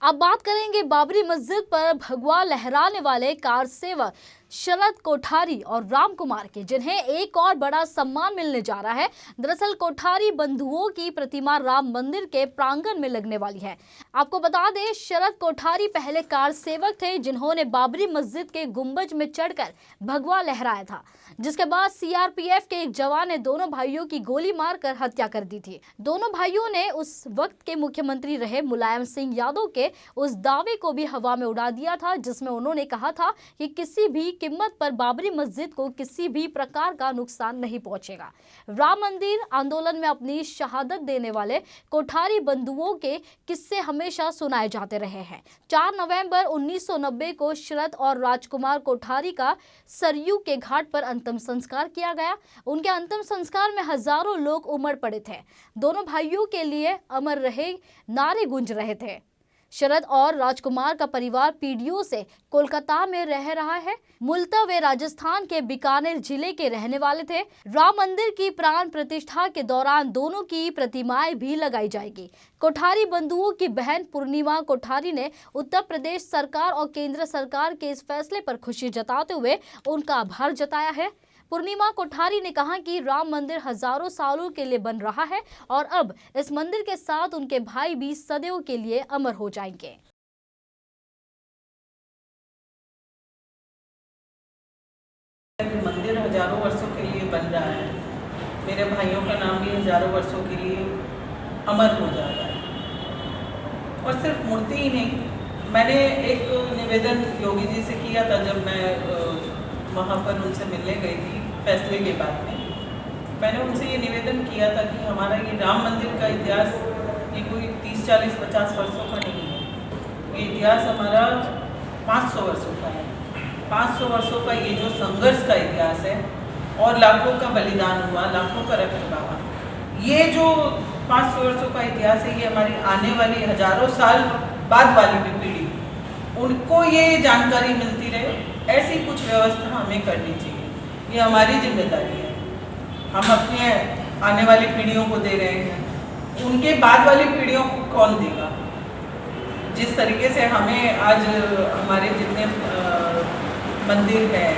अब बात करेंगे बाबरी मस्जिद पर भगवा लहराने वाले कार सेवक शरद कोठारी और राम कुमार के, जिन्हें एक और बड़ा सम्मान मिलने जा रहा है। दरअसल कोठारी बंधुओं की प्रतिमा राम मंदिर के प्रांगण में लगने वाली है। आपको बता दें, शरद कोठारी पहले कार सेवक थे जिन्होंने बाबरी मस्जिद के गुंबज में चढ़कर भगवा लहराया था, जिसके बाद सीआरपीएफ के एक जवान ने दोनों भाइयों की गोली मारकर हत्या कर दी थी। दोनों भाइयों ने उस वक्त के मुख्यमंत्री रहे मुलायम सिंह यादव के उस दावे को भी हवा में उड़ा दिया था, जिसमें उन्होंने कहा था कि किसी भी कीमत पर बाबरी मस्जिद को किसी भी प्रकार का नुकसान नहीं पहुंचेगा। राम मंदिर आंदोलन में अपनी शहादत देने वाले कोठारी बंधुओं के किस्से हमेशा सुनाए जाते रहे हैं। 4 नवंबर 1990 को शरद और राजकुमार कोठारी का सरयू के घाट पर अंतिम संस्कार किया गया। उनके अंतिम संस्कार में हजारों लोग उमड़ पड़े थे। दोनों भाइयों के लिए अमर रहे नारे गूंज रहे थे। शरद और राजकुमार का परिवार पीढ़ियों से कोलकाता में रह रहा है। मूलतः वे राजस्थान के बीकानेर जिले के रहने वाले थे। राम मंदिर की प्राण प्रतिष्ठा के दौरान दोनों की प्रतिमाएं भी लगाई जाएगी। कोठारी बंधुओं की बहन पूर्णिमा कोठारी ने उत्तर प्रदेश सरकार और केंद्र सरकार के इस फैसले पर खुशी जताते हुए उनका आभार जताया है। पूर्णिमा कोठारी ने कहा कि राम मंदिर हजारों सालों के लिए बन रहा है और अब इस मंदिर के साथ उनके भाई भी सदैव के लिए अमर हो जाएंगे। मंदिर हजारों वर्षों के लिए बन रहा है, मेरे भाइयों का नाम भी हजारों वर्षों के लिए अमर हो जा रहा है। और सिर्फ मूर्ति ही नहीं, मैंने एक निवेदन योगी जी से किया था जब मैं वहाँ पर उनसे मिलने गई थी फैसले के बाद में। मैंने उनसे ये निवेदन किया था कि हमारा ये राम मंदिर का इतिहास ये कोई 30, 40, 50 वर्षों का नहीं है। ये इतिहास हमारा 500 वर्षों का है। 500 वर्षों का ये जो संघर्ष का इतिहास है और लाखों का बलिदान हुआ, लाखों का रक्त बहा, ये जो 500 वर्षों का इतिहास है, ये हमारी आने वाली हजारों साल बाद वाली भी पीढ़ी उनको ये जानकारी मिलती रहे, ऐसी कुछ व्यवस्था हमें करनी चाहिए। ये हमारी जिम्मेदारी है। हम अपने आने वाली पीढ़ियों को दे रहे हैं, उनके बाद वाली पीढ़ियों को कौन देगा? जिस तरीके से हमें आज हमारे जितने मंदिर हैं,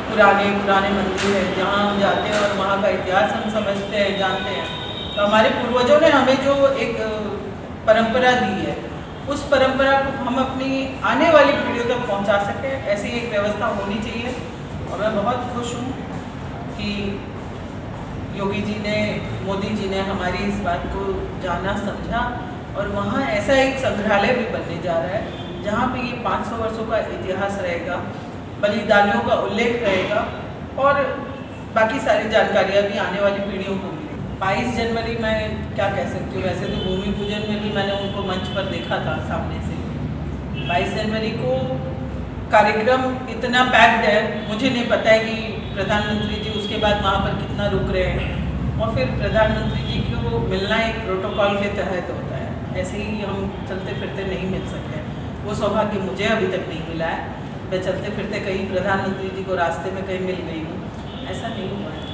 पुराने मंदिर हैं, जहाँ हम जाते हैं और वहाँ का इतिहास हम समझते हैं, जानते हैं, तो हमारे पूर्वजों ने हमें जो एक परंपरा दी है, उस परंपरा को हम अपनी आने वाली पीढ़ियों तक पहुंचा सकें, ऐसी एक व्यवस्था होनी चाहिए। और मैं बहुत खुश हूँ कि योगी जी ने, मोदी जी ने हमारी इस बात को जाना, समझा और वहाँ ऐसा एक संग्रहालय भी बनने जा रहा है जहाँ पे ये 500 वर्षों का इतिहास रहेगा, बलिदानियों का उल्लेख रहेगा और बाकी सारी जानकारियाँ भी आने वाली पीढ़ियों को मिलेगी। 22 जनवरी मैं क्या कह सकती हूँ, वैसे तो भूमि पूजन में भी मैंने उनको मंच पर देखा था सामने से। 22 जनवरी को कार्यक्रम इतना पैक्ड है, मुझे नहीं पता है कि प्रधानमंत्री जी उसके बाद वहाँ पर कितना रुक रहे हैं और फिर प्रधानमंत्री जी को मिलना एक प्रोटोकॉल के तहत होता है, ऐसे ही हम चलते फिरते नहीं मिल सकते। वो सौभाग्य मुझे अभी तक नहीं मिला है। मैं चलते फिरते कहीं प्रधानमंत्री जी को रास्ते में कहीं मिल गई हूँ, ऐसा नहीं हुआ है।